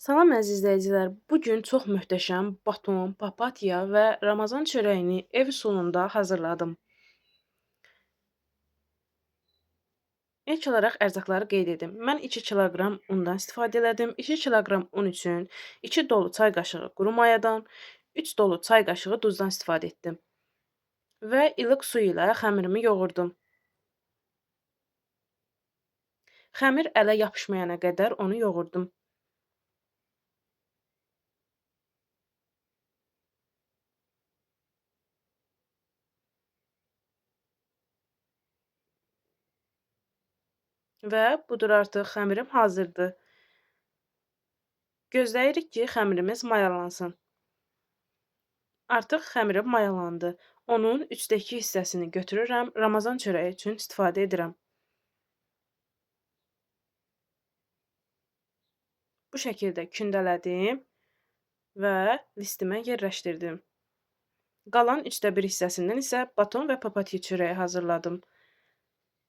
Salam əziz izləyicilər. Bu gün çox möhtəşəm baton, papatya və Ramazan çörəyini ev üsulunda hazırladım. İlk olaraq ərzaqları qeyd edim. Mən 2 kiloqram undan istifadə elədim. 2 kiloqram un üçün 2 dolu çay qaşığı quru mayadan, 3 dolu çay qaşığı duzdan istifadə etdim və ilıq su ilə xəmirimi yoğurdum. Xəmir ələ yapışmayana qədər onu yoğurdum. Və budur artıq xəmirim hazırdır. Gözləyirik ki, xəmirimiz mayalansın. Artıq xəmirim mayalandı. Onun 3/2 hissəsini götürürəm, Ramazan çörəyi üçün istifadə edirəm. Bu şəkildə kündələdim və listimə yerləşdirdim. Qalan 1/3 hissəsindən isə baton və papatya çörəyi hazırladım.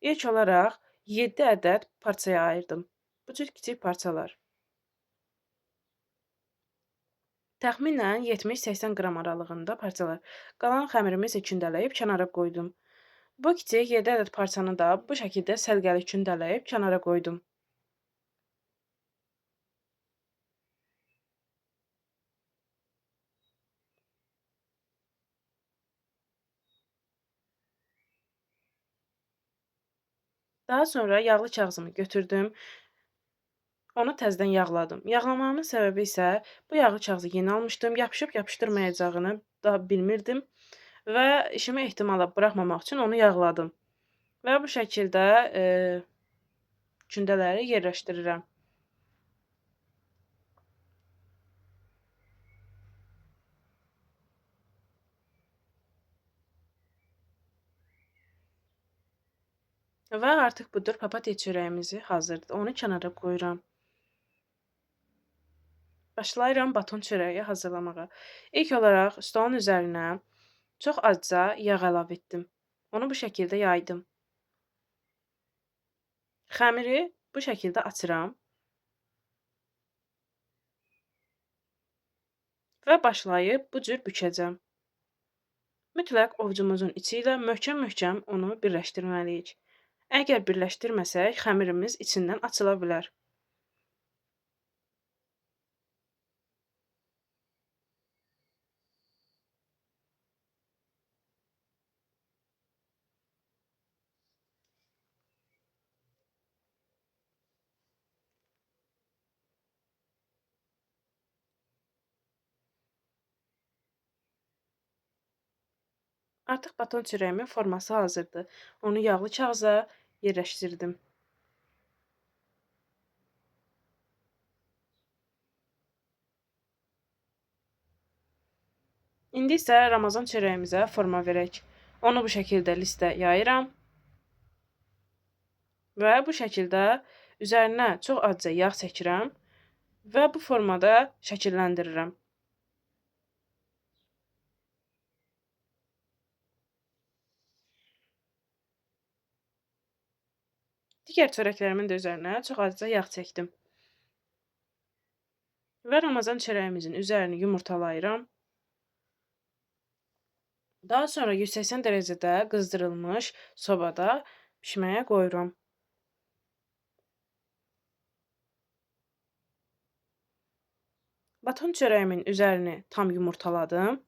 İlk olaraq 7 ədəd parçaya ayırdım. Bu cür kiçik parçalar. Təxminən 70-80 qram aralığında parçalar. Qalan xəmirimi isə kündələyib kənara qoydum. Bu kiçik 7 ədəd parçanı da bu şəkildə səliqəli kündələyib kənara qoydum. Daha sonra yağlı kağızımı götürdüm. Onu təzədən yağladım. Yağlamağımın səbəbi isə bu yağlı kağızı yeni almışdım. Yapışıb yapışdırmayacağını da bilmirdim və işimi ehtimala buraxmamaq üçün onu yağladım. Və bu şəkildə kündələri yerləşdirirəm. Və artıq budur papatya çörəyimizi hazırdır. Onu kənara qoyuram. Başlayıram baton çörəyi hazırlamağa. İlk olaraq stolun üzərinə çox azca yağ əlavə etdim. Onu bu şəkildə yaydım. Xəmiri bu şəkildə açıram və başlayıb bu cür bükəcəm. Mütləq ovucumuzun içi ilə möhkəm-möhkəm onu birləşdirməliyik. Əgər birləşdirməsək, xəmirimiz içindən açıla bilər. Artıq baton çörəyimin forması hazırdır. Onu yağlı kağıza yerləşdirdim. İndi isə Ramazan çörəyimizə forma verək. Onu bu şəkildə listə yayıram və bu şəkildə üzərinə çox azca yağ çəkirəm və bu formada şəkilləndirirəm. Digər çörəklərimin də üzərinə çox azca yağ çəkdim. Və Ramazan çörəyimizin üzərini yumurtalayıram. Daha sonra 180 dərəcədə qızdırılmış sobada bişməyə qoyuram. Baton çörəyimin üzərini tam yumurtaladım.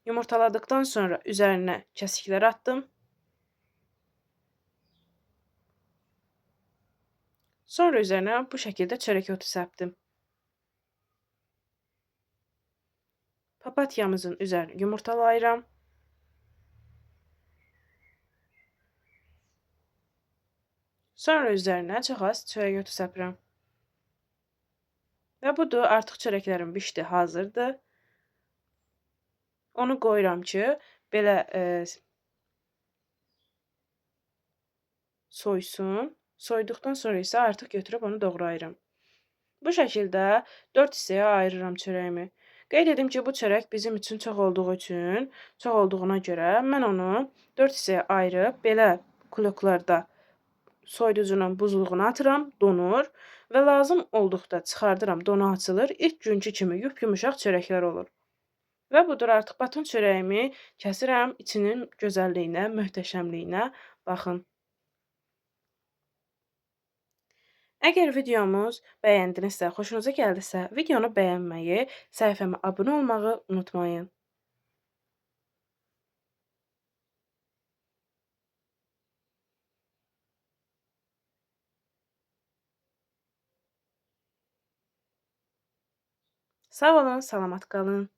Yumurtaladıqdan sonra üzərinə kəsiklər atdım. Sonra üzərinə bu şəkildə çörək otu səpdim. Papatyamızın üzərini yumurtalayıram. Sonra üzərinə çox az çörək otu səpirəm. Və budur, artıq çörəklərim bişdi, hazırdır. Onu qoyuram ki, belə soysun. Soyduqdan sonra isə artıq götürüb onu doğrayıram. Bu şəkildə 4 hissəyə ayırıram çörəyimi. Qeyd edim ki, bu çörək bizim üçün çox olduğuna görə mən onu 4 hissəyə ayırıb belə kuloklarda soyuducunun buzluğuna atıram, donur. və lazım olduqda çıxardıram, donu açılır, ilk günkü kimi yumşaq çörəklər olur. Və budur artıq baton çörəyimi kəsirəm, içinin gözəlliyinə, möhtəşəmliyinə baxın. Əgər videomuz bəyəndinizsə, xoşunuza gəldisə, videonu bəyənməyi, səhifəmə abunə olmağı unutmayın. Sağ olun, salamat qalın.